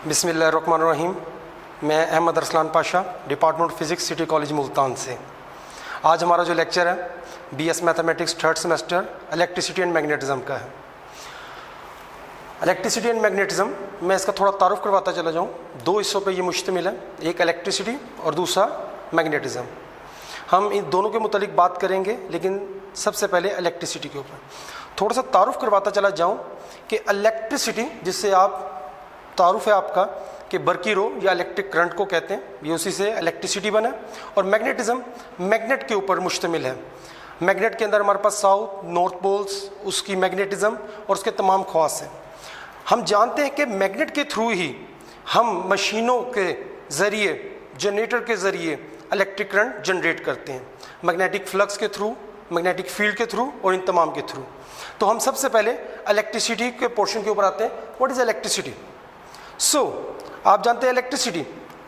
बिस्मिल्लाहिर्रहमानिर्रहीम। मैं Ahmad Arsalan Pasha, department physics, city college Multan से। आज हमारा जो लेक्चर है BS mathematics third semester electricity and magnetism का है। इलेक्ट्रिसिटी एंड मैग्नेटिज़म, मैं इसका थोड़ा तारुफ करवाता चला जाऊँ। दो हिस्सों पे ये मुश्तमिल है, एक इलेक्ट्रिसिटी और दूसरा मैग्नेटिज़म। हम इन दोनों के मुतालिक बात करेंगे, लेकिन सबसे पहले इलेक्ट्रिसिटी के ऊपर थोड़ा सा तारुफ करवाता चला जाऊँ कि इलेक्ट्रिसिटी, जिससे आप तारुफ है आपका कि बर्की रो या इलेक्ट्रिक करंट को कहते हैं, ये उसी से इलेक्ट्रिसिटी बना। और मैग्नेटिज़म मैग्नेट के ऊपर मुश्तमिल है। मैग्नेट के अंदर हमारे पास साउथ नॉर्थ पोल्स, उसकी मैग्नेटिज़म और उसके तमाम ख़वास हैं। हम जानते हैं कि मैग्नेट के थ्रू ही हम मशीनों के ज़रिए, जनरेटर के ज़रिए इलेक्ट्रिक करंट जनरेट करते हैं, मैग्नेटिक फ्लक्स के थ्रू, मैग्नेटिक फील्ड के थ्रू और इन तमाम के थ्रू। तो हम सबसे पहले इलेक्ट्रिसिटी के पोर्शन के ऊपर आते हैं। What is electricity? आप जानते हैं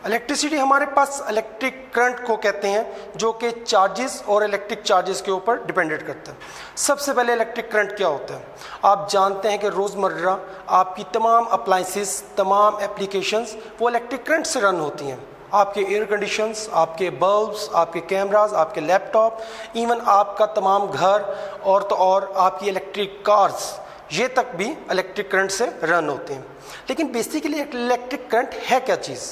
इलेक्ट्रिसिटी हमारे पास इलेक्ट्रिक करंट को कहते हैं, जो कि चार्जेस और इलेक्ट्रिक चार्जेस के ऊपर डिपेंडेंट करता है। सबसे पहले इलेक्ट्रिक करंट क्या होता है? आप जानते हैं कि रोज़मर्रा आपकी तमाम अप्लाइंसेस, तमाम एप्लीकेशंस वो इलेक्ट्रिक करंट से रन होती हैं। आपके एयर कंडीशंस, आपके बल्ब्स, आपके कैमरास, आपके लैपटॉप, इवन आपका तमाम घर और आपकी इलेक्ट्रिक कार्स, ये तक भी इलेक्ट्रिक करंट से रन होते हैं। लेकिन बेसिकली इलेक्ट्रिक करंट है क्या चीज़?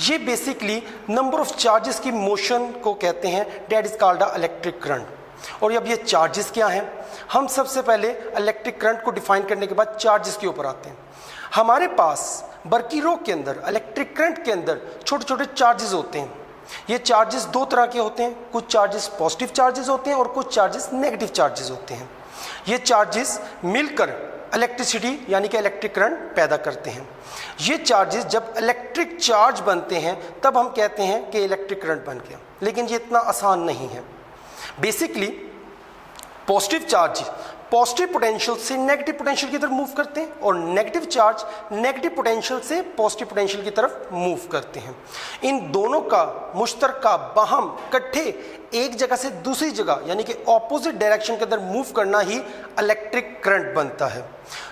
ये बेसिकली नंबर ऑफ चार्जेस की मोशन को कहते हैं, that is called a electric current. और अब ये चार्जेस क्या हैं? हम सबसे पहले इलेक्ट्रिक करंट को डिफाइन करने के बाद चार्जेस के ऊपर आते हैं। हमारे पास बर्की रो के अंदर, इलेक्ट्रिक करंट के अंदर छोटे छोटे चार्जेस होते हैं। ये चार्जेस दो तरह के होते हैं, कुछ चार्जेस पॉजिटिव चार्जेस होते हैं और कुछ चार्जेस नेगेटिव चार्जेस होते हैं। ये चार्जेस मिलकर इलेक्ट्रिसिटी यानी कि इलेक्ट्रिक करंट पैदा करते हैं। ये चार्जेस जब इलेक्ट्रिक चार्ज बनते हैं तब हम कहते हैं कि इलेक्ट्रिक करंट बन गया। लेकिन ये इतना आसान नहीं है। Basically positive charge positive potential से नेगेटिव पोटेंशियल की तरफ मूव करते हैं और नेगेटिव चार्ज नेगेटिव पोटेंशियल से पॉजिटिव पोटेंशियल की तरफ मूव करते हैं। इन दोनों का मुश्तरका बाहम इकट्ठे एक जगह से दूसरी जगह यानी कि ऑपोजिट डायरेक्शन के अंदर मूव करना ही इलेक्ट्रिक करंट बनता है।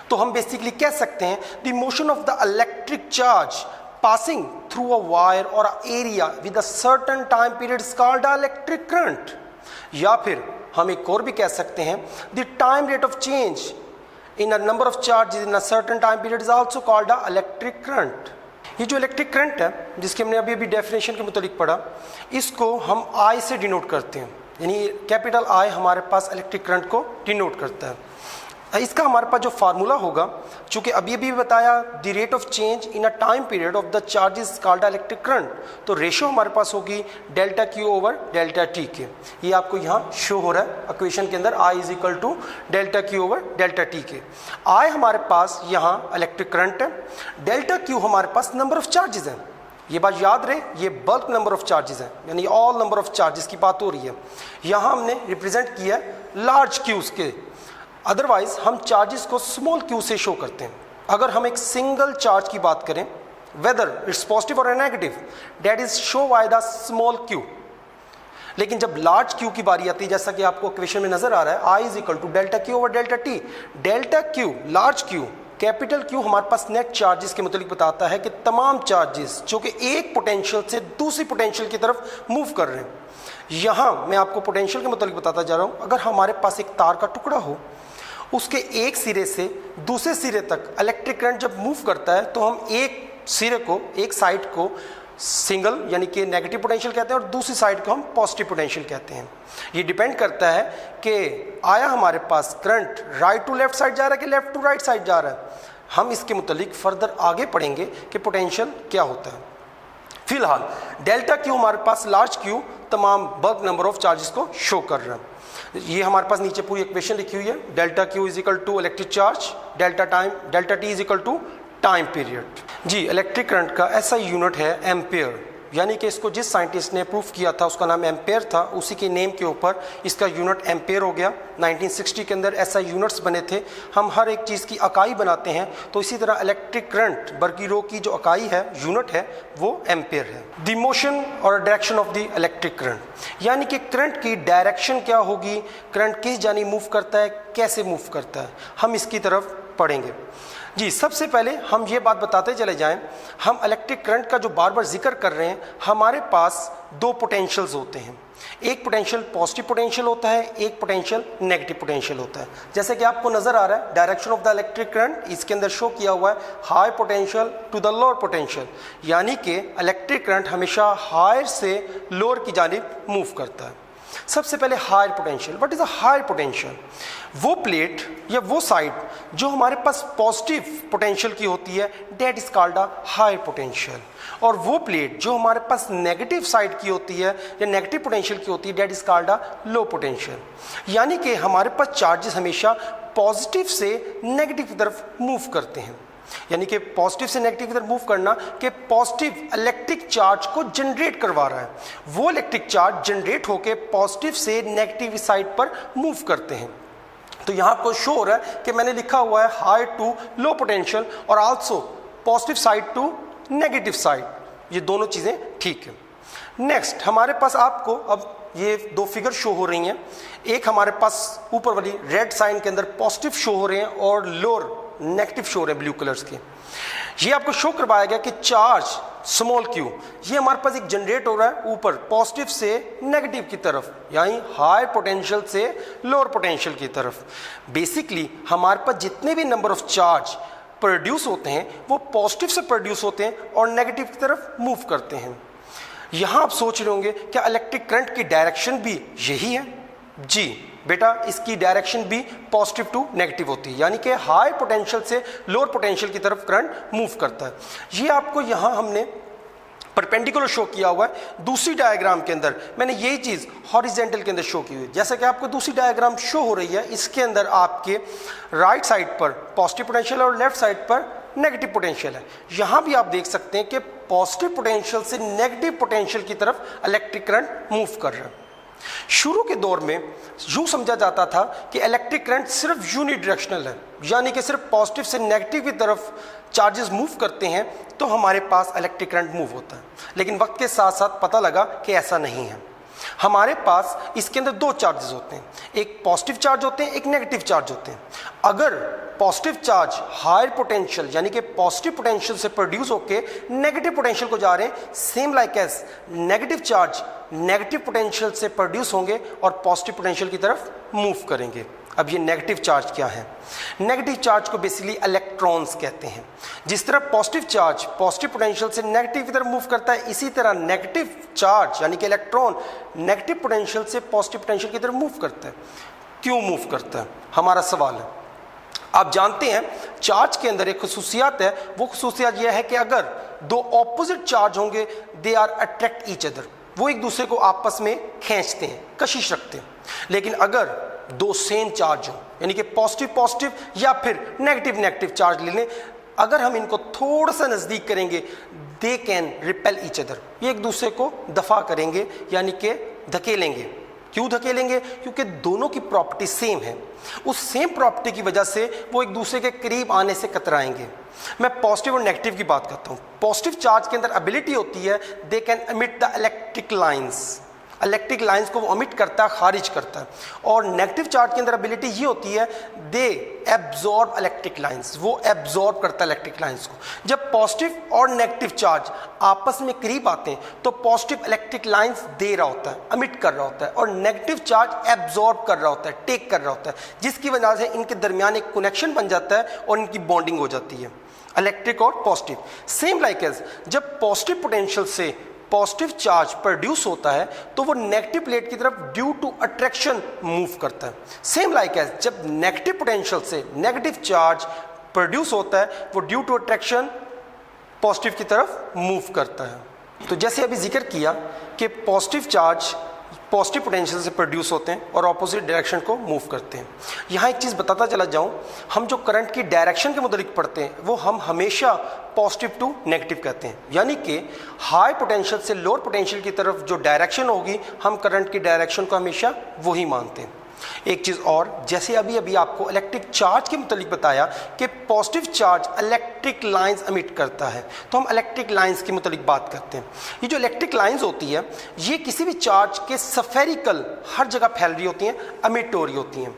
तो हम बेसिकली कह सकते हैं the motion of the electric charge passing through a wire or a area with a certain time period is called a electric current। या फिर हम एक और भी कह सकते हैं the time rate of change in a number of charges in a certain time period is also called a electric current। ये जो इलेक्ट्रिक करंट है, जिसके हमने अभी डेफिनेशन के मुतालिक पढ़ा, इसको हम I से डिनोट करते हैं, यानी कैपिटल I हमारे पास इलेक्ट्रिक करंट को डिनोट करता है। इसका हमारे पास जो फार्मूला होगा, चूँकि अभी बताया the rate of change in a time period of the charges called electric current, तो रेशो हमारे पास होगी delta Q over delta T के। ये आपको यहाँ शो हो रहा है इक्वेशन के अंदर, I is equal to delta Q over delta T के। आई हमारे पास यहाँ इलेक्ट्रिक करंट है, डेल्टा क्यू हमारे पास नंबर ऑफ चार्जेस हैं। ये बात याद रहे, ये बल्क नंबर ऑफ चार्जेस हैं, यानी ऑल नंबर ऑफ चार्जेस की बात हो रही है। यहाँ हमने रिप्रेजेंट किया है लार्ज क्यूज के, अदरवाइज हम चार्जेस को स्मॉल क्यू से शो करते हैं। अगर हम एक सिंगल चार्ज की बात करें, वेदर इट्स पॉजिटिव और negative, that is show by the small Q. लेकिन जब लार्ज क्यू की बारी आती है, जैसा कि आपको इक्वेशन में नजर आ रहा है, I is equal to delta Q over delta T. Delta Q large Q, capital Q हमारे पास नेट चार्जेस के मुतालिक बताता है कि तमाम चार्जेस जो कि एक पोटेंशियल से दूसरी पोटेंशियल की तरफ मूव कर रहे हैं। यहाँ मैं आपको पोटेंशियल के मुतालिक बताता जा रहा हूँ। अगर हमारे पास एक तार का टुकड़ा हो, उसके एक सिरे से दूसरे सिरे तक इलेक्ट्रिक करंट जब मूव करता है, तो हम एक सिरे को, एक साइड को सिंगल यानी कि नेगेटिव पोटेंशियल कहते हैं और दूसरी साइड को हम पॉजिटिव पोटेंशियल कहते हैं। ये डिपेंड करता है कि आया हमारे पास current right to left side जा रहा है कि लेफ्ट टू राइट साइड जा रहा है। हम इसके मुतालिक फर्दर आगे पढ़ेंगे कि पोटेंशियल क्या होता है। फिलहाल डेल्टा क्यू हमारे पास लार्ज क्यू तमाम बल्क नंबर ऑफ चार्जेस को शो कर रहा है। ये हमारे पास नीचे पूरी इक्वेशन लिखी हुई है, delta Q is equal to electric charge, delta T is equal to time period. जी, इलेक्ट्रिक करंट का ऐसा यूनिट है एम्पेयर, यानी कि इसको जिस साइंटिस्ट ने प्रूफ किया था उसका नाम एम्पेयर था, उसी के नेम के ऊपर इसका यूनिट एम्पेयर हो गया। 1960 के अंदर ऐसा यूनिट्स बने थे। हम हर एक चीज़ की इकाई बनाते हैं, तो इसी तरह इलेक्ट्रिक करंट बर्की रो की जो इकाई है, यूनिट है, वो एम्पेयर है। द मोशन और direction of the electric current, यानी कि करंट की डायरेक्शन क्या होगी, करंट किस जानी मूव करता है, कैसे मूव करता है, हम इसकी तरफ पढ़ेंगे। जी, सबसे पहले हम ये बात बताते चले जाएं, हम इलेक्ट्रिक करंट का जो बार बार जिक्र कर रहे हैं, हमारे पास दो पोटेंशियल्स होते हैं। एक पोटेंशियल पॉजिटिव पोटेंशियल होता है, एक पोटेंशियल नेगेटिव पोटेंशियल होता है। जैसे कि आपको नजर आ रहा है direction of the electric current, इसके अंदर शो किया हुआ है high potential to the lower potential, यानी कि इलेक्ट्रिक करंट हमेशा हायर से लोअर की जानिब मूव करता है। सबसे पहले higher potential. What is a higher potential? वो प्लेट या वो साइड जो हमारे पास पॉजिटिव पोटेंशियल की होती है, that is called a higher potential. और वो प्लेट जो हमारे पास नेगेटिव साइड की होती है या नेगेटिव पोटेंशियल की होती है, that is called a low potential. यानी कि हमारे पास चार्जेस हमेशा पॉजिटिव से नेगेटिव की तरफ मूव करते हैं। यानी कि पॉजिटिव से नेगेटिव की तरफ मूव करना कि पॉजिटिव इलेक्ट्रिक चार्ज को जनरेट करवा रहा है, वो इलेक्ट्रिक चार्ज जनरेट होकर पॉजिटिव से नेगेटिव साइड पर मूव करते हैं। तो यहां आपको शो हो रहा है कि मैंने लिखा हुआ है हाई टू लो पोटेंशियल और also positive side to negative side, ये दोनों चीजें ठीक है। नेक्स्ट हमारे पास आपको अब ये दो फिगर शो हो रही हैं। एक हमारे पास ऊपर वाली रेड साइन के अंदर पॉजिटिव शो हो रहे हैं और लोअर नेगेटिव शो हो रहे हैं ब्लू कलर्स के। ये आपको शो करवाया गया कि चार्ज स्मॉल क्यू ये हमारे पास एक जनरेट हो रहा है ऊपर पॉजिटिव से नेगेटिव की तरफ, यानी हाई पोटेंशियल से लोअर पोटेंशियल की तरफ। बेसिकली हमारे पास जितने भी नंबर ऑफ चार्ज प्रोड्यूस होते हैं वो पॉजिटिव से प्रोड्यूस होते हैं और नेगेटिव की तरफ मूव करते हैं। यहां आप सोच रहे होंगे क्या इलेक्ट्रिक करंट की डायरेक्शन भी यही है? जी बेटा, इसकी डायरेक्शन भी पॉजिटिव टू नेगेटिव होती है, यानी कि हाई पोटेंशियल से लोअर पोटेंशियल की तरफ करंट मूव करता है। ये आपको यहां हमने परपेंडिकुलर शो किया हुआ है। दूसरी डायग्राम के अंदर मैंने यही चीज हॉरिजेंटल के अंदर शो की हुई है। जैसा कि आपको दूसरी डायग्राम शो हो रही है, इसके अंदर आपके राइट साइड पर पॉजिटिव पोटेंशियल और लेफ्ट साइड पर नेगेटिव पोटेंशियल है। यहां भी आप देख सकते हैं कि पॉजिटिव पोटेंशियल से नेगेटिव पोटेंशियल की तरफ इलेक्ट्रिक करंट मूव कर रहा है। शुरू के दौर में यूं समझा जाता था कि इलेक्ट्रिक करंट सिर्फ यूनिडायरेक्शनल है, यानी कि सिर्फ पॉजिटिव से नेगेटिव की तरफ चार्जेस मूव करते हैं तो हमारे पास इलेक्ट्रिक करंट मूव होता है। लेकिन वक्त के साथ साथ पता लगा कि ऐसा नहीं है। हमारे पास इसके अंदर दो चार्जेस होते हैं, एक पॉजिटिव चार्ज होते हैं, एक नेगेटिव चार्ज होते हैं। अगर पॉजिटिव चार्ज हायर पोटेंशियल यानी कि पॉजिटिव पोटेंशियल से प्रोड्यूस होके नेगेटिव पोटेंशियल को जा रहे हैं, same like as negative charge negative potential से प्रोड्यूस होंगे और पॉजिटिव पोटेंशियल की तरफ मूव करेंगे। अब ये नेगेटिव चार्ज क्या है? नेगेटिव चार्ज को बेसिकली इलेक्ट्रॉन्स कहते हैं। जिस तरह पॉजिटिव चार्ज पॉजिटिव पोटेंशियल से नेगेटिव की तरफ मूव करता है, इसी तरह नेगेटिव चार्ज यानी कि इलेक्ट्रॉन नेगेटिव पोटेंशियल से पॉजिटिव पोटेंशियल की तरफ मूव करता है। क्यों मूव करता है, हमारा सवाल है। आप जानते हैं चार्ज के अंदर एक खुसूसियत है, वो खुसूसियत यह है कि अगर दो ऑपोजिट चार्ज होंगे they are attract each other, वो एक दूसरे को आपस में खींचते हैं, कशिश रखते हैं। लेकिन अगर दो सेम चार्ज हो यानी कि पॉजिटिव पॉजिटिव या फिर नेगेटिव नेगेटिव चार्ज ले लें, अगर हम इनको थोड़ा सा नजदीक करेंगे they can repel each other, ये एक दूसरे को दफा करेंगे यानी कि धकेलेंगे। क्यों धकेलेंगे? क्योंकि दोनों की प्रॉपर्टी सेम है। उस सेम प्रॉपर्टी की वजह से वो एक दूसरे के करीब आने से कतराएंगे। मैं पॉजिटिव और नेगेटिव की बात करता हूं। पॉजिटिव चार्ज के अंदर एबिलिटी होती है they can emit the electric lines, electric lines को वो अमिट करता है, खारिज करता है। और नेगेटिव चार्ज के अंदर एबिलिटी ये होती है दे एब्जॉर्ब इलेक्ट्रिक लाइंस, वो एब्जॉर्ब करता है इलेक्ट्रिक लाइंस को। जब पॉजिटिव और नेगेटिव चार्ज आपस में करीब आते हैं तो पॉजिटिव इलेक्ट्रिक लाइंस दे रहा होता है, अमिट कर रहा होता है, और नेगेटिव चार्ज एब्जॉर्ब कर रहा होता है, टेक कर रहा होता है, जिसकी वजह से इनके दरमियान एक कनेक्शन बन जाता है और इनकी बॉन्डिंग हो जाती है, इलेक्ट्रिक और पॉजिटिव। सेम लाइक एज जब पॉजिटिव पोटेंशियल से पॉजिटिव चार्ज प्रोड्यूस होता है तो वो नेगेटिव प्लेट की तरफ ड्यू टू अट्रैक्शन मूव करता है। सेम लाइक एज जब नेगेटिव पोटेंशियल से नेगेटिव चार्ज प्रोड्यूस होता है वो ड्यू टू अट्रैक्शन पॉजिटिव की तरफ मूव करता है। तो जैसे अभी जिक्र किया कि पॉजिटिव चार्ज पॉजिटिव पोटेंशियल से प्रोड्यूस होते हैं और ऑपोजिट डायरेक्शन को मूव करते हैं। यहाँ एक चीज़ बताता चला जाऊँ, हम जो करंट की डायरेक्शन के मुताबिक पढ़ते हैं वो हम हमेशा पॉजिटिव टू नेगेटिव कहते हैं, यानी कि हाई पोटेंशियल से लोअर पोटेंशियल की तरफ जो डायरेक्शन होगी हम करंट की डायरेक्शन को हमेशा वही मानते हैं। एक चीज़ और, जैसे अभी अभी आपको इलेक्ट्रिक चार्ज के मुतालिक बताया कि positive charge electric lines emit करता है, तो हम इलेक्ट्रिक लाइंस के मुतालिक बात करते हैं। ये जो इलेक्ट्रिक लाइंस होती है ये किसी भी चार्ज के स्फेरिकल हर जगह फैल रही होती हैं, एमिट हो रही होती हैं।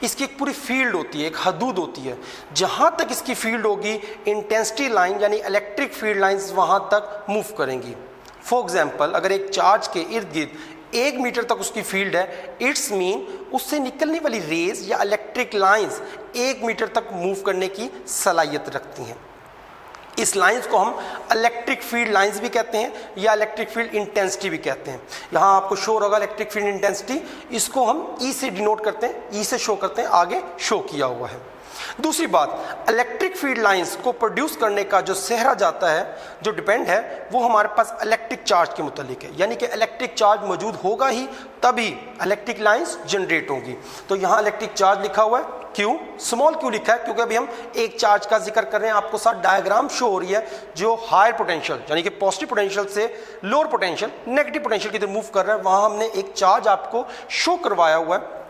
इसकी एक पूरी फील्ड होती है, एक हदूद होती है, जहाँ तक इसकी फील्ड होगी इंटेंसिटी लाइन यानी इलेक्ट्रिक फील्ड लाइंस वहाँ तक मूव करेंगी। फॉर एग्जाम्पल, अगर एक चार्ज के इर्द गिर्द 1 मीटर तक उसकी फील्ड है, इट्स मीन उससे निकलने वाली रेज या इलेक्ट्रिक लाइंस 1 मीटर तक मूव करने की सलाहियत रखती हैं। इस लाइंस को हम इलेक्ट्रिक फील्ड लाइंस भी कहते हैं या इलेक्ट्रिक फील्ड इंटेंसिटी भी कहते हैं। यहाँ आपको शो होगा इलेक्ट्रिक फील्ड इंटेंसिटी, इसको हम ई से डिनोट करते हैं, ई से शो करते हैं, आगे शो किया हुआ है। दूसरी बात, इलेक्ट्रिक फील्ड लाइंस को प्रोड्यूस करने का जो सेहरा जाता है, जो डिपेंड है, वो हमारे पास इलेक्ट्रिक चार्ज के मुतालिक है, यानी कि इलेक्ट्रिक चार्ज मौजूद होगा ही तभी इलेक्ट्रिक लाइंस जनरेट होंगी। तो यहाँ इलेक्ट्रिक चार्ज लिखा हुआ है, क्यू, स्मॉल क्यू लिखा है क्योंकि अभी हम एक चार्ज का जिक्र कर रहे हैं। आपको साथ डायग्राम शो हो रही है जो हायर पोटेंशियल यानी कि पॉजिटिव पोटेंशियल से लोअर पोटेंशियल नेगेटिव पोटेंशियल की तरफ मूव कर रहा है, वहाँ हमने एक चार्ज आपको शो करवाया हुआ है।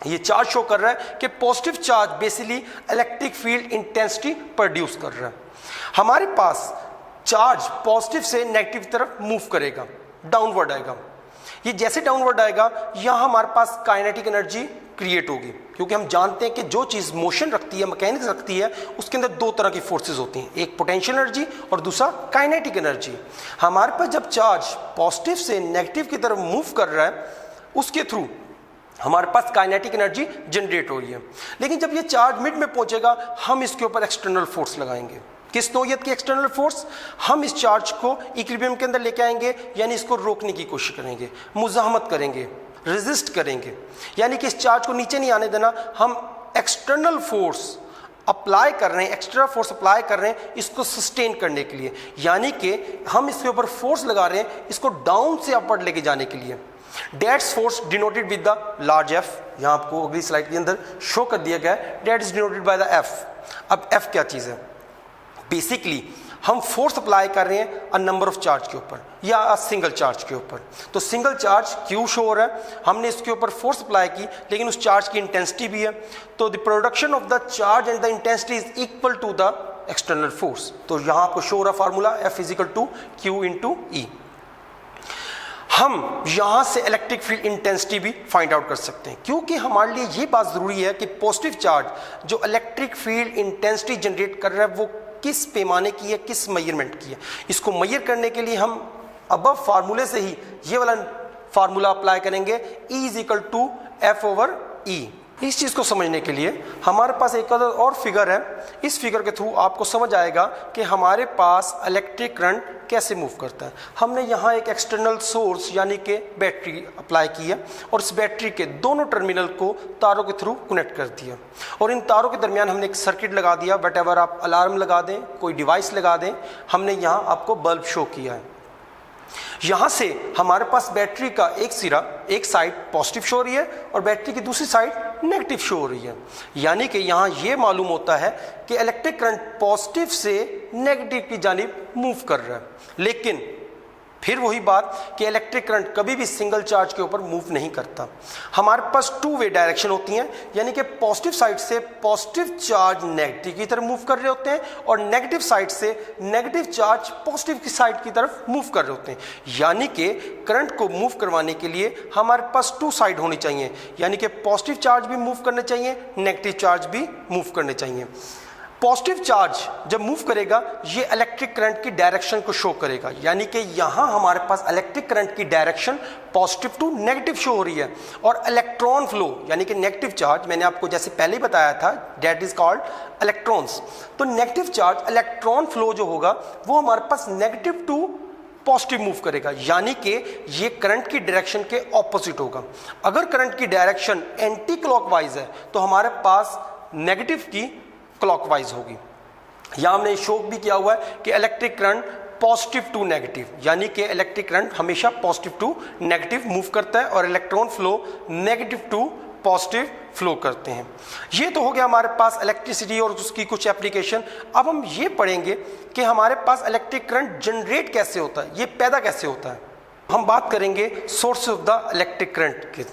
ये चार्ज शो कर रहा है कि positive charge basically electric field intensity produce कर रहा है। हमारे पास चार्ज पॉजिटिव से नेगेटिव की तरफ मूव करेगा, डाउनवर्ड आएगा। ये जैसे डाउनवर्ड आएगा यहाँ हमारे पास काइनेटिक एनर्जी क्रिएट होगी, क्योंकि हम जानते हैं कि जो चीज़ मोशन रखती है, मैकेनिक्स रखती है, उसके अंदर 2 तरह की फोर्सेस होती हैं, एक पोटेंशियल एनर्जी और दूसरा काइनेटिक एनर्जी। हमारे पास जब चार्ज पॉजिटिव से नेगेटिव की तरफ मूव कर रहा है, उसके थ्रू हमारे पास काइनेटिक एनर्जी जनरेट हो रही है। लेकिन जब ये चार्ज मिड में पहुंचेगा, हम इसके ऊपर एक्सटर्नल फोर्स लगाएंगे। किस नौयत की एक्सटर्नल फोर्स? हम इस चार्ज को इक्विलिब्रियम के अंदर लेके आएंगे, यानी इसको रोकने की कोशिश करेंगे, मुजाहमत करेंगे, रेजिस्ट करेंगे, यानी कि इस चार्ज को नीचे नहीं आने देना। हम एक्सटर्नल फोर्स अप्लाई कर रहे हैं, एक्स्ट्रा फोर्स अप्लाई कर रहे हैं इसको सस्टेन करने के लिए, यानी कि हम इसके ऊपर फोर्स लगा रहे हैं इसको डाउन से अपवर्ड लेके जाने के लिए। That's force denoted with the large F, यहाँ आपको अगली स्लाइड के अंदर शो कर दिया गया है, that is denoted by the F। अब F क्या चीज़ है? बेसिकली हम फोर्स अप्लाई कर रहे हैं अ नंबर ऑफ चार्ज के ऊपर या सिंगल चार्ज के ऊपर। तो सिंगल चार्ज Q शो हो रहा है, हमने इसके ऊपर फोर्स अप्लाई की, लेकिन उस चार्ज की इंटेंसिटी भी है। तो the production of the charge and the intensity is equal to the external force. तो यहाँ आपको शो हो रहा formula F is equal to Q into E। हम यहाँ से इलेक्ट्रिक फील्ड इंटेंसिटी भी फाइंड आउट कर सकते हैं, क्योंकि हमारे लिए ये बात ज़रूरी है कि पॉजिटिव चार्ज जो इलेक्ट्रिक फील्ड इंटेंसिटी जनरेट कर रहा है वो किस पैमाने की है, किस मेजरमेंट की है। इसको मेजर करने के लिए हम अबव फार्मूले से ही ये वाला फार्मूला अप्लाई करेंगे, E is equal to F over E। इस चीज़ को समझने के लिए हमारे पास एक और फिगर है, इस फिगर के थ्रू आपको समझ आएगा कि हमारे पास इलेक्ट्रिक करंट कैसे मूव करता है। हमने यहाँ एक एक्सटर्नल सोर्स यानी कि बैटरी अप्लाई की है और इस बैटरी के दोनों टर्मिनल को तारों के थ्रू कनेक्ट कर दिया और इन तारों के दरमियान हमने एक सर्किट लगा दिया। वट एवर आप अलार्म लगा दें, कोई डिवाइस लगा दें, हमने यहाँ आपको बल्ब शो किया है। यहाँ से हमारे पास बैटरी का एक सिरा, एक साइड पॉजिटिव शो हो रही है और बैटरी की दूसरी साइड नेगेटिव शो हो रही है, यानी कि यहाँ ये मालूम होता है कि इलेक्ट्रिक करंट पॉजिटिव से नेगेटिव की जानिब मूव कर रहा है। लेकिन फिर वही बात कि इलेक्ट्रिक करंट कभी भी सिंगल चार्ज के ऊपर मूव नहीं करता। हमारे पास 2 वे डायरेक्शन होती हैं, यानी कि पॉजिटिव साइड से पॉजिटिव चार्ज नेगेटिव की तरफ मूव कर रहे होते हैं और नेगेटिव साइड से नेगेटिव चार्ज पॉजिटिव की साइड की तरफ मूव कर रहे होते हैं। यानी कि करंट को मूव करवाने के लिए हमारे पास 2 साइड होनी चाहिए, यानी कि पॉजिटिव चार्ज भी मूव करने चाहिए, नेगेटिव चार्ज भी मूव करने चाहिए। पॉजिटिव चार्ज जब मूव करेगा ये इलेक्ट्रिक करंट की डायरेक्शन को शो करेगा, यानी कि यहाँ हमारे पास इलेक्ट्रिक करंट की direction positive to negative show हो रही है और इलेक्ट्रॉन फ्लो यानी कि नेगेटिव चार्ज, मैंने आपको जैसे पहले ही बताया था, दैट इज कॉल्ड इलेक्ट्रॉन्स। तो नेगेटिव चार्ज इलेक्ट्रॉन फ्लो जो होगा वो हमारे पास नेगेटिव टू पॉजिटिव मूव करेगा, यानी कि ये करंट की डायरेक्शन के ऑपोजिट होगा। अगर करंट की डायरेक्शन एंटी क्लॉकवाइज है तो हमारे पास नेगेटिव की क्लॉकवाइज होगी। यहां हमने शो भी किया हुआ है कि electric current positive to negative, यानी कि इलेक्ट्रिक करंट हमेशा पॉजिटिव टू नेगेटिव मूव करता है और electron flow negative to positive flow करते हैं। ये तो हो गया हमारे पास इलेक्ट्रिसिटी और उसकी कुछ एप्लीकेशन। अब हम ये पढ़ेंगे कि हमारे पास इलेक्ट्रिक करंट जनरेट कैसे होता है, ये पैदा कैसे होता है। हम बात करेंगे source of the electric current की।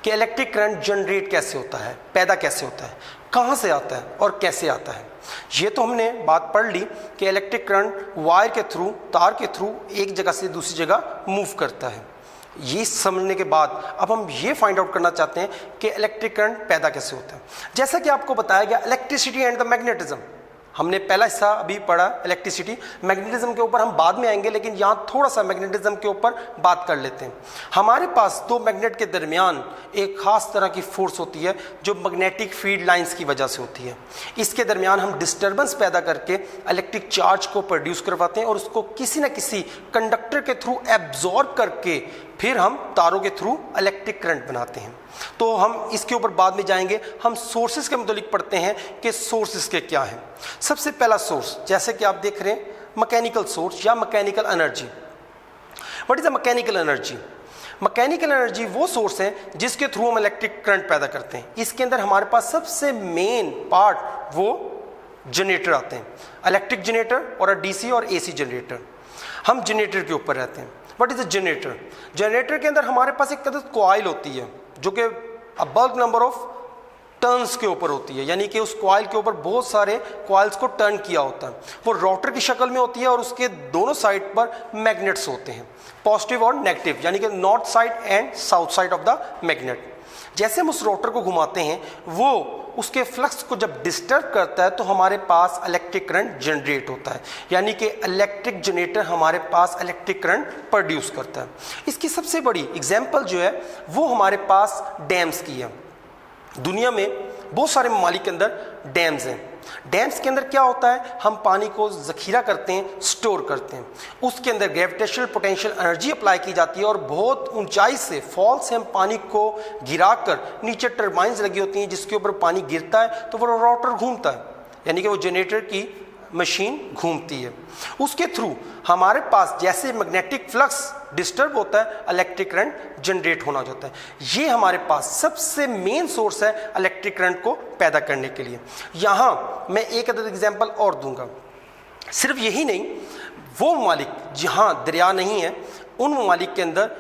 कि इलेक्ट्रिक करंट जनरेट कैसे होता है, पैदा कैसे होता है, कहाँ से आता है और कैसे आता है। ये तो हमने बात पढ़ ली कि इलेक्ट्रिक करंट वायर के थ्रू, तार के थ्रू एक जगह से दूसरी जगह मूव करता है। ये समझने के बाद अब हम ये फाइंड आउट करना चाहते हैं कि इलेक्ट्रिक करंट पैदा कैसे होता है। जैसा कि आपको बताया गया, इलेक्ट्रिसिटी एंड द मैग्नेटिज्म, हमने पहला हिस्सा अभी पढ़ा इलेक्ट्रिसिटी, मैग्नेटिज्म के ऊपर हम बाद में आएंगे, लेकिन यहाँ थोड़ा सा मैग्नेटिज्म के ऊपर बात कर लेते हैं। हमारे पास दो मैग्नेट के दरमियान एक खास तरह की फोर्स होती है जो मैग्नेटिक फील्ड लाइंस की वजह से होती है। इसके दरमियान हम डिस्टर्बेंस पैदा करके इलेक्ट्रिक चार्ज को प्रोड्यूस करवाते हैं और उसको किसी न किसी कंडक्टर के थ्रू एब्जॉर्ब करके फिर हम तारों के थ्रू इलेक्ट्रिक करंट बनाते हैं। तो हम इसके ऊपर बाद में जाएंगे। हम सोर्सेज के मुतालिक पढ़ते हैं कि सोर्सेज के क्या हैं। सबसे पहला सोर्स, जैसे कि आप देख रहे हैं, मैकेनिकल सोर्स या mechanical energy. What is a mechanical energy? Mechanical energy वो सोर्स है जिसके थ्रू हम इलेक्ट्रिक करंट पैदा करते हैं। इसके अंदर हमारे पास सबसे मेन पार्ट वो जनरेटर आते हैं, इलेक्ट्रिक जनरेटर और डीसी और एसी जनरेटर। हम जनरेटर के ऊपर रहते हैं। What is a generator? Generator के अंदर हमारे पास एक कॉइल होती है जो कि बल्क नंबर ऑफ टर्न्स के ऊपर होती है, यानी कि उस कॉइल के ऊपर बहुत सारे कॉइल्स को टर्न किया होता है। वो रोटर की शक्ल में होती है और उसके दोनों साइड पर मैग्नेट्स होते हैं, पॉजिटिव और नेगेटिव, यानी कि north side and south side of the magnet. जैसे हम उस रोटर को घुमाते हैं, वो उसके फ्लक्स को जब डिस्टर्ब करता है तो हमारे पास इलेक्ट्रिक करंट जनरेट होता है, यानी कि इलेक्ट्रिक जनरेटर हमारे पास इलेक्ट्रिक करंट प्रोड्यूस करता है। इसकी सबसे बड़ी एग्जांपल जो है वो हमारे पास डैम्स की है। दुनिया में बहुत सारे ममालिक के अंदर डैम्स हैं। डैम्स के अंदर क्या होता है, हम पानी को जखीरा करते हैं, स्टोर करते हैं। उसके अंदर ग्रेविटेशनल पोटेंशियल एनर्जी अप्लाई की जाती है और बहुत ऊंचाई से, फॉल से हम पानी को गिराकर, नीचे टर्बाइंस लगी होती हैं जिसके ऊपर पानी गिरता है तो वो रोटर घूमता है, यानी कि वो जनरेटर की मशीन घूमती है। उसके थ्रू हमारे पास जैसे मैग्नेटिक फ्लक्स डिस्टर्ब होता है, इलेक्ट्रिक करंट जनरेट होना जाता है। ये हमारे पास सबसे मेन सोर्स है इलेक्ट्रिक करंट को पैदा करने के लिए। यहाँ मैं एक अदद एग्जांपल और दूंगा। सिर्फ यही नहीं, वो ममालिक जहाँ दरिया नहीं है, उन ममालिक के अंदर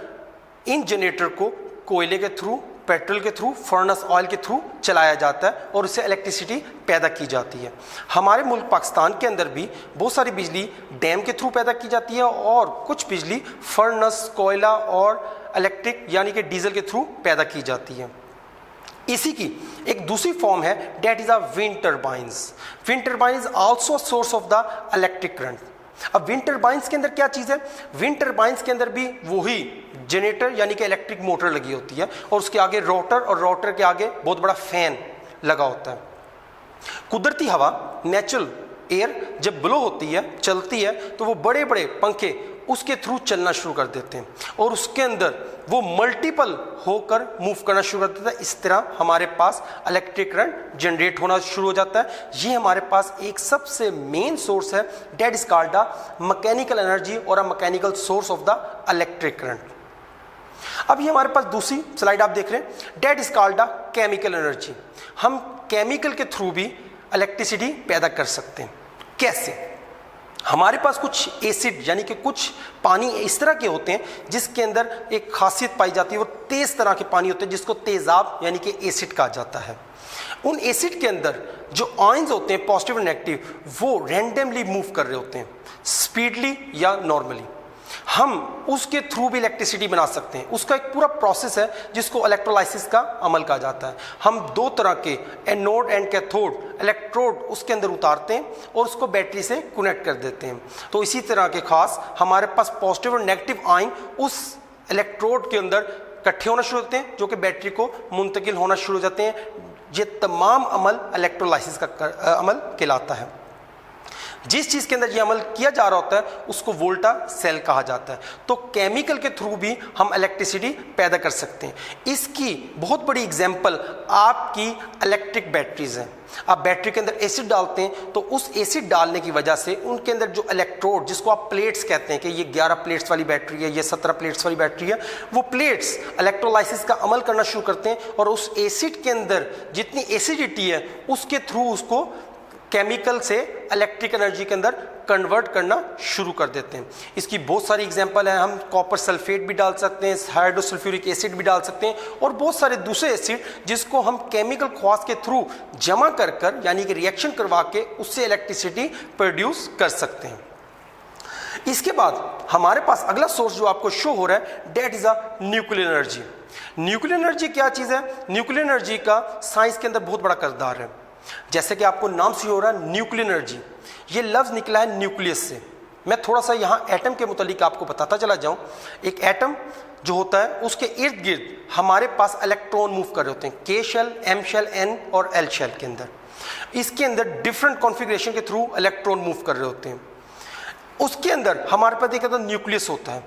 इन जनरेटर को कोयले के थ्रू, पेट्रोल के थ्रू, फर्नेस ऑयल के थ्रू चलाया जाता है और उससे इलेक्ट्रिसिटी पैदा की जाती है। हमारे मुल्क पाकिस्तान के अंदर भी बहुत सारी बिजली डैम के थ्रू पैदा की जाती है और कुछ बिजली फर्नेस, कोयला और इलेक्ट्रिक यानी कि डीजल के थ्रू पैदा की जाती है। इसी की एक दूसरी फॉर्म है, that is a wind turbines. Wind turbine is also source of the electric current. अब विंड टर्बाइंस के अंदर क्या चीज़ है? विंड टर्बाइंस के अंदर भी वही जनरेटर यानी कि इलेक्ट्रिक मोटर लगी होती है और उसके आगे रोटर, और रोटर के आगे बहुत बड़ा फैन लगा होता है। कुदरती हवा, नेचुरल एयर जब ब्लो होती है, चलती है, तो वो बड़े बड़े पंखे उसके थ्रू चलना शुरू कर देते हैं और उसके अंदर वो मल्टीपल होकर मूव करना शुरू कर देता है। इस तरह हमारे पास इलेक्ट्रिक करंट जनरेट होना शुरू हो जाता है। ये हमारे पास एक सबसे मेन सोर्स है, that is called a mechanical energy और a mechanical source of the electric current. अब ये हमारे पास दूसरी स्लाइड आप देख रहे हैं, that is called a chemical energy. हम केमिकल के थ्रू भी इलेक्ट्रिसिटी पैदा कर सकते हैं। कैसे? हमारे पास कुछ एसिड यानी कि कुछ पानी इस तरह के होते हैं जिसके अंदर एक खासियत पाई जाती है, वो तेज तरह के पानी होते हैं जिसको तेजाब यानी कि एसिड कहा जाता है। उन एसिड के अंदर जो आयंस होते हैं, पॉजिटिव और नेगेटिव, वो रैंडमली मूव कर रहे होते हैं, स्पीडली या नॉर्मली। हम उसके थ्रू भी इलेक्ट्रिसिटी बना सकते हैं। उसका एक पूरा प्रोसेस है जिसको इलेक्ट्रोलाइसिस का अमल कहा जाता है। हम दो तरह के एनोड एंड कैथोड इलेक्ट्रोड उसके अंदर उतारते हैं और उसको बैटरी से कनेक्ट कर देते हैं। तो इसी तरह के खास हमारे पास पॉजिटिव और नेगेटिव आयन उस इलेक्ट्रोड के अंदर इकट्ठे होना शुरू होते हैं जो कि बैटरी को मुंतकिल होना शुरू हो जाते हैं। ये तमाम अमल इलेक्ट्रोलाइसिस का अमल कहलाता है। जिस चीज़ के अंदर ये अमल किया जा रहा होता है उसको वोल्टा सेल कहा जाता है। तो केमिकल के थ्रू भी हम इलेक्ट्रिसिटी पैदा कर सकते हैं। इसकी बहुत बड़ी एग्जांपल आपकी इलेक्ट्रिक बैटरीज हैं। आप बैटरी के अंदर एसिड डालते हैं तो उस एसिड डालने की वजह से उनके अंदर जो इलेक्ट्रोड, जिसको आप प्लेट्स कहते हैं कि ये 11 प्लेट्स वाली बैटरी है, ये 17 प्लेट्स वाली बैटरी है, वो प्लेट्स इलेक्ट्रोलाइसिस का अमल करना शुरू करते हैं और उस एसिड के अंदर जितनी एसिडिटी है उसके थ्रू उसको केमिकल से इलेक्ट्रिक एनर्जी के अंदर कन्वर्ट करना शुरू कर देते हैं। इसकी बहुत सारी एग्जांपल है। हम कॉपर सल्फेट भी डाल सकते हैं, हाइड्रोसल्फ्यूरिक एसिड भी डाल सकते हैं और बहुत सारे दूसरे एसिड जिसको हम केमिकल खवास के थ्रू जमा कर यानी कि रिएक्शन करवा के उससे इलेक्ट्रिसिटी प्रोड्यूस कर सकते हैं। इसके बाद हमारे पास अगला सोर्स जो आपको शो हो रहा है that is a nuclear energy. Nuclear energy क्या चीज है? न्यूक्लियर एनर्जी का साइंस के अंदर बहुत बड़ा किरदार है। जैसे कि आपको नाम से हो रहा है न्यूक्लियर एनर्जी, ये लफ्ज निकला है न्यूक्लियस से। मैं थोड़ा सा यहाँ एटम के मुतालिक आपको बताता चला जाऊं। एक एटम जो होता है उसके इर्द गिर्द हमारे पास इलेक्ट्रॉन मूव कर रहे होते हैं, के शेल, एम शेल, एन और एल शेल के अंदर। इसके अंदर डिफरेंट कॉन्फ़िगरेशन के थ्रू इलेक्ट्रॉन मूव कर रहे होते हैं। उसके अंदर हमारे पास देखा तो न्यूक्लियस होता है।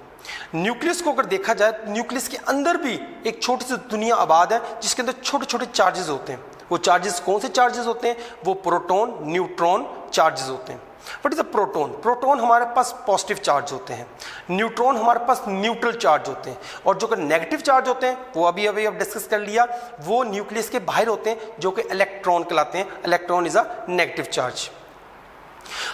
न्यूक्लियस को अगर देखा जाए तो न्यूक्लियस के अंदर भी एक छोटी सी दुनिया आबाद है जिसके अंदर छोटे छोटे चार्जेस होते हैं। वो चार्जेस कौन से चार्जेस होते हैं? वो प्रोटॉन, न्यूट्रॉन चार्जेस होते हैं। What is the proton? Proton हमारे पास पॉजिटिव चार्ज होते हैं, न्यूट्रॉन हमारे पास न्यूट्रल चार्ज होते हैं, और जो कि नेगेटिव चार्ज होते हैं वो अभी अब डिस्कस कर लिया, वो न्यूक्लियस के बाहर होते हैं जो कि इलेक्ट्रॉन कहलाते हैं। Electron is a negative charge.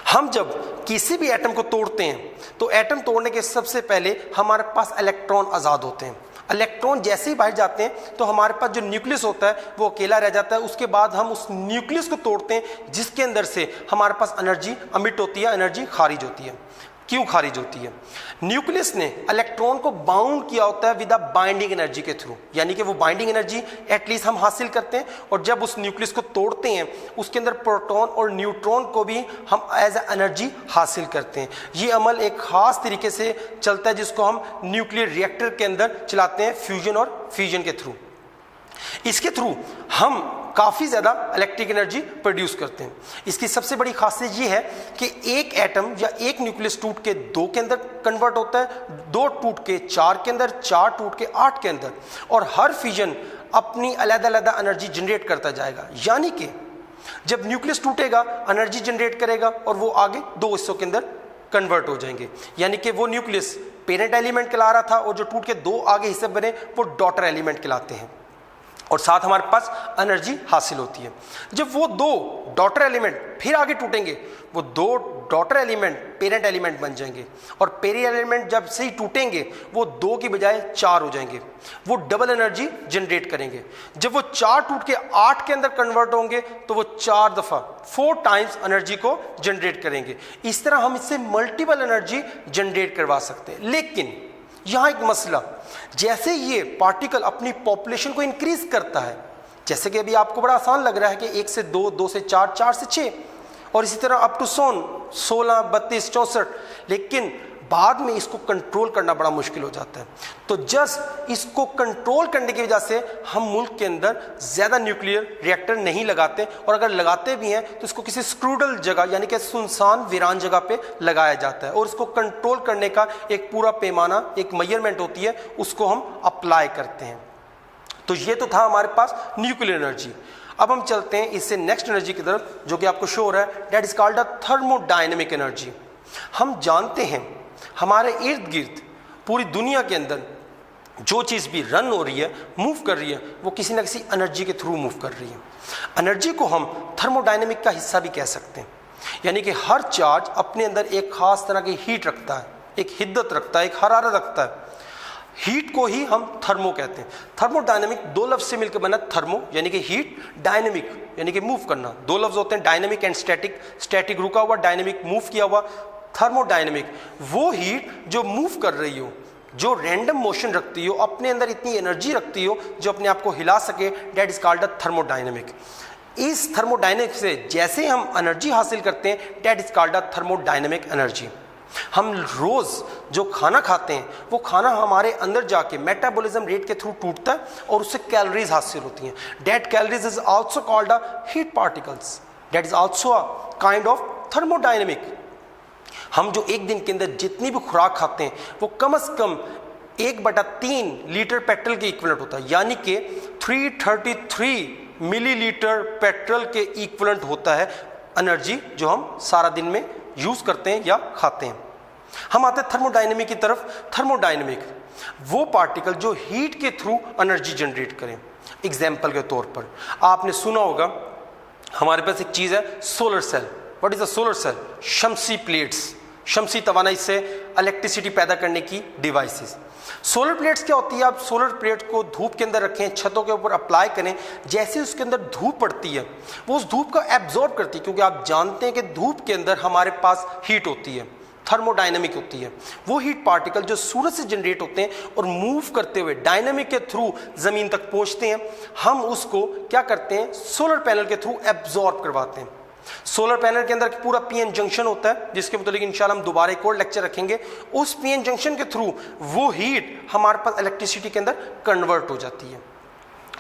हम जब किसी भी एटम को तोड़ते हैं तो एटम तोड़ने के सबसे पहले हमारे पास इलेक्ट्रॉन आज़ाद होते हैं। इलेक्ट्रॉन जैसे ही बाहर जाते हैं तो हमारे पास जो न्यूक्लियस होता है वो अकेला रह जाता है। उसके बाद हम उस न्यूक्लियस को तोड़ते हैं जिसके अंदर से हमारे पास एनर्जी अमिट होती है, एनर्जी खारिज होती है। क्यों खारिज होती है? न्यूक्लियस ने इलेक्ट्रॉन को बाउंड किया होता है विद अ बाइंडिंग एनर्जी के थ्रू, यानी कि वो बाइंडिंग एनर्जी एटलीस्ट हम हासिल करते हैं। और जब उस न्यूक्लियस को तोड़ते हैं उसके अंदर प्रोटॉन और न्यूट्रॉन को भी हम एज ए एनर्जी हासिल करते हैं। ये अमल एक खास तरीके से चलता है जिसको हम न्यूक्लियर रिएक्टर के अंदर चलाते हैं, फ्यूजन और फ्यूजन के थ्रू। इसके थ्रू हम काफ़ी ज़्यादा इलेक्ट्रिक एनर्जी प्रोड्यूस करते हैं। इसकी सबसे बड़ी खासियत ये है कि एक एटम या एक न्यूक्लियस टूट के 2 के अंदर कन्वर्ट होता है, 2 टूट के 4 के अंदर, 4 टूट के 8 के अंदर, और हर फ्यूजन अपनी अलग-अलग एनर्जी जनरेट करता जाएगा। यानी कि जब न्यूक्लियस टूटेगा एनर्जी जनरेट करेगा और वो आगे 2 हिस्सों के अंदर कन्वर्ट हो जाएंगे। यानी कि वो न्यूक्लियस पेरेंट एलिमेंट कहला रहा था और जो टूट के 2 आगे हिस्से बने वो डॉटर एलिमेंट कहलाते हैं, और साथ हमारे पास एनर्जी हासिल होती है। जब वो 2 डॉटर एलिमेंट फिर आगे टूटेंगे वो 2 डॉटर एलिमेंट पेरेंट एलिमेंट बन जाएंगे, और पेरेंट एलिमेंट जब से ही टूटेंगे वो 2 की बजाय 4 हो जाएंगे। वो डबल एनर्जी जनरेट करेंगे। जब वो 4 टूट के 8 के अंदर कन्वर्ट होंगे तो वो 4 दफ़ा 4 टाइम्स एनर्जी को जनरेट करेंगे। इस तरह हम इससे मल्टीपल एनर्जी जनरेट करवा सकते हैं। लेकिन यहाँ एक मसला, जैसे ये पार्टिकल अपनी पॉपुलेशन को इंक्रीज करता है, जैसे कि अभी आपको बड़ा आसान लग रहा है कि 1 से 2, 2 से 4, 4 से 6 और इसी तरह अप टू 16, 32, 64, लेकिन बाद में इसको कंट्रोल करना बड़ा मुश्किल हो जाता है। तो जस्ट इसको कंट्रोल करने की वजह से हम मुल्क के अंदर ज़्यादा न्यूक्लियर रिएक्टर नहीं लगाते, और अगर लगाते भी हैं तो इसको किसी स्क्रूडल जगह यानी कि सुनसान वीरान जगह पे लगाया जाता है, और इसको कंट्रोल करने का एक पूरा पैमाना, एक मेजरमेंट होती है, उसको हम अप्लाई करते हैं। तो ये तो था हमारे पास न्यूक्लियर एनर्जी। अब हम चलते हैं इससे नेक्स्ट एनर्जी की तरफ जो कि आपको शो हो रहा है, that is called a thermodynamic energy. हम जानते हैं हमारे इर्द गिर्द पूरी दुनिया के अंदर जो चीज़ भी रन हो रही है, मूव कर रही है, वो किसी न किसी एनर्जी के थ्रू मूव कर रही है। एनर्जी को हम थर्मोडायनेमिक का हिस्सा भी कह सकते हैं, यानी कि हर चार्ज अपने अंदर एक खास तरह की हीट रखता है, एक हिद्दत रखता है, एक हरारत रखता है। हीट को ही हम थर्मो कहते हैं। थर्मोडायनेमिक 2 लफ्ज से मिलकर बना थर्मो यानी कि हीट, डायनेमिक यानी कि मूव करना। 2 लफ्ज होते हैं, डायनेमिक एंड स्टैटिक। स्टैटिक रुका हुआ, डायनेमिक मूव किया हुआ। थर्मोडायनेमिक वो हीट जो मूव कर रही हो, जो रैंडम मोशन रखती हो, अपने अंदर इतनी एनर्जी रखती हो जो अपने आप को हिला सके, that is called a thermodynamic. इस थर्मोडायनेमिक से जैसे हम एनर्जी हासिल करते हैं, that is called a thermodynamic energy. हम रोज जो खाना खाते हैं वो खाना हमारे अंदर जाके मेटाबॉलिज्म रेट के थ्रू टूटता है और उससे कैलोरीज हासिल होती हैं। That calories is also called a heat particles, that is also a kind of thermodynamic. हम जो एक दिन के अंदर जितनी भी खुराक खाते हैं वो कम से कम 1/3 लीटर पेट्रोल के इक्विवेलेंट होता है, यानी कि 333 मिलीलीटर पेट्रोल के इक्विवेलेंट होता है एनर्जी जो हम सारा दिन में यूज करते हैं या खाते हैं। हम आते हैं थर्मोडायनेमिक की तरफ। थर्मोडायनेमिक वो पार्टिकल जो हीट के थ्रू एनर्जी जनरेट करें। एग्जाम्पल के तौर पर आपने सुना होगा हमारे पास एक चीज़ है solar cell. What is a solar cell? शमसी प्लेट्स, शमसी तवानाई से इलेक्ट्रिसिटी पैदा करने की डिवाइसेस। सोलर प्लेट्स क्या होती है? आप सोलर प्लेट को धूप के अंदर रखें, छतों के ऊपर अप्लाई करें, जैसे उसके अंदर धूप पड़ती है वो उस धूप का एब्जॉर्ब करती है, क्योंकि आप जानते हैं कि धूप के अंदर हमारे पास हीट होती है, थर्मोडायनेमिक होती है। वो हीट पार्टिकल जो सूरज से जनरेट होते हैं और मूव करते हुए डायनेमिक के थ्रू जमीन तक पहुंचते हैं, हम उसको क्या करते हैं? सोलर पैनल के थ्रू एब्जॉर्ब करवाते हैं। सोलर पैनल के अंदर पूरा पीएन जंक्शन होता है, जिसके मुताबिक इंशाल्लाह हम दोबारा एक और लेक्चर रखेंगे। उस पीएन जंक्शन के थ्रू वो हीट हमारे पास इलेक्ट्रिसिटी के अंदर कन्वर्ट हो जाती है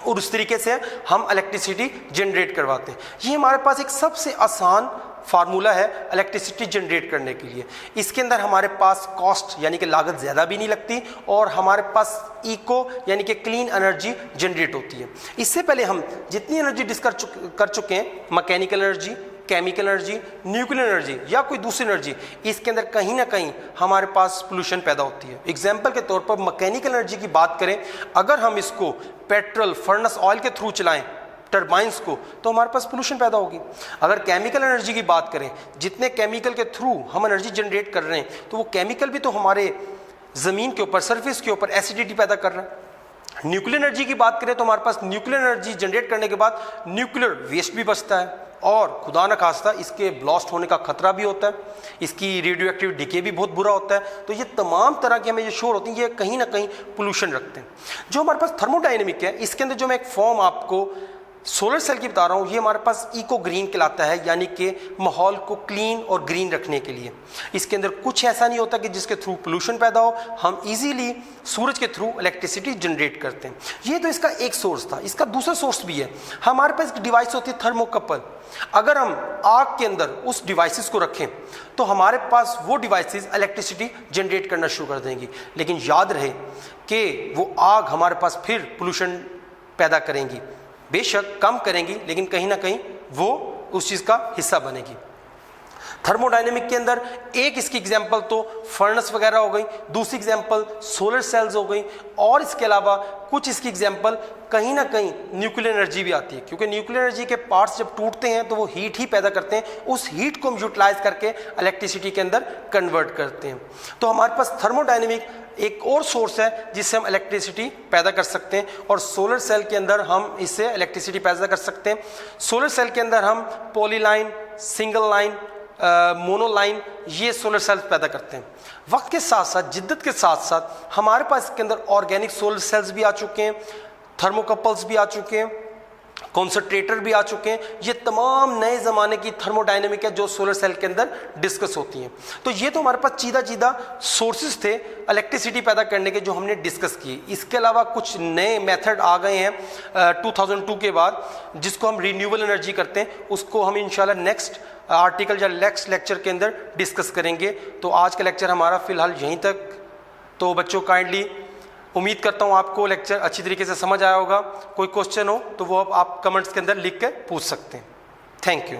और उस तरीके से हम इलेक्ट्रिसिटी जनरेट करवाते हैं। ये हमारे पास एक सबसे आसान फार्मूला है इलेक्ट्रिसिटी जनरेट करने के लिए। इसके अंदर हमारे पास कॉस्ट यानी कि लागत ज़्यादा भी नहीं लगती और हमारे पास इको यानी कि क्लीन एनर्जी जनरेट होती है। इससे पहले हम जितनी एनर्जी डिस्कस कर चुके हैं, mechanical energy, chemical energy, nuclear energy या कोई दूसरी एनर्जी, इसके अंदर कहीं ना कहीं हमारे पास पोल्यूशन पैदा होती है। एग्जाम्पल के तौर पर मैकेनिकल एनर्जी की बात करें, अगर हम इसको पेट्रोल फर्नेस ऑयल के थ्रू चलाएं टर्बाइंस को, तो हमारे पास पोल्यूशन पैदा होगी। अगर केमिकल एनर्जी की बात करें, जितने केमिकल के थ्रू हम एनर्जी जनरेट कर रहे हैं, तो वो केमिकल भी तो हमारे ज़मीन के ऊपर, सरफेस के ऊपर एसिडिटी पैदा कर रहा है। न्यूक्लियर एनर्जी की बात करें तो हमारे पास न्यूक्लियर एनर्जी जनरेट करने के बाद न्यूक्लियर वेस्ट भी बचता है और खुदा न खास्ता इसके ब्लास्ट होने का खतरा भी होता है, इसकी रेडियो एक्टिव डिके भी बहुत बुरा होता है। तो ये तमाम तरह की हमें ये शोर होती हैं, ये कहीं ना कहीं पोल्यूशन रखते हैं। जो हमारे पास थर्मोडायनेमिक है, इसके अंदर जो मैं एक फॉर्म आपको सोलर सेल की बता रहा हूँ, ये हमारे पास इको ग्रीन कहलाता है, यानी कि माहौल को क्लीन और ग्रीन रखने के लिए। इसके अंदर कुछ ऐसा नहीं होता कि जिसके थ्रू पोल्यूशन पैदा हो, हम इजीली सूरज के थ्रू इलेक्ट्रिसिटी जनरेट करते हैं। ये तो इसका एक सोर्स था। इसका दूसरा सोर्स भी है, हमारे पास एक डिवाइस होती है थर्मोकपल। अगर हम आग के अंदर उस डिवाइसेस को रखें तो हमारे पास वो डिवाइसेस इलेक्ट्रिसिटी जनरेट करना शुरू कर देंगी, लेकिन याद रहे कि वो आग हमारे पास फिर पोल्यूशन पैदा करेंगी, बेशक कम करेंगी, लेकिन कहीं ना कहीं वो उस चीज़ का हिस्सा बनेगी। थर्मोडायनेमिक के अंदर एक इसकी एग्जांपल तो फर्नेस वगैरह हो गई, दूसरी एग्जांपल सोलर सेल्स हो गई, और इसके अलावा कुछ इसकी एग्जांपल कहीं ना कहीं न्यूक्लियर एनर्जी भी आती है, क्योंकि न्यूक्लियर एनर्जी के पार्ट्स जब टूटते हैं तो वो हीट ही पैदा करते हैं। उस हीट को हम यूटिलाइज करके इलेक्ट्रिसिटी के अंदर कन्वर्ट करते हैं। तो हमारे पास थर्मोडायनेमिक एक और सोर्स है जिससे हम इलेक्ट्रिसिटी पैदा कर सकते हैं, और सोलर सेल के अंदर हम इससे इलेक्ट्रिसिटी पैदा कर सकते हैं। सोलर सेल के अंदर हम पॉलीलाइन, सिंगल लाइन, मोनोलाइन, ये सोलर सेल्स पैदा करते हैं। वक्त के साथ साथ, जिद्दत के साथ साथ हमारे पास इसके अंदर ऑर्गेनिक सोलर सेल्स भी आ चुके हैं, थर्मोकपल्स भी आ चुके हैं, कॉन्सेंट्रेटर भी आ चुके हैं। ये तमाम नए ज़माने की थर्मोडायनेमिक है जो सोलर सेल के अंदर डिस्कस होती हैं। तो ये तो हमारे पास चीदा सोर्सेज थे इलेक्ट्रिसिटी पैदा करने के जो हमने डिस्कस किए। इसके अलावा कुछ नए मेथड आ गए हैं 2002 के बाद, जिसको हम रिन्यूएबल एनर्जी करते हैं। उसको हम इंशाल्लाह नेक्स्ट आर्टिकल या नेक्स्ट लेक्चर के अंदर डिस्कस करेंगे। तो आज का लेक्चर हमारा फ़िलहाल यहीं तक। तो बच्चों काइंडली उम्मीद करता हूँ आपको लेक्चर अच्छी तरीके से समझ आया होगा। कोई क्वेश्चन हो तो वो आप कमेंट्स के अंदर लिख के पूछ सकते हैं। Thank you.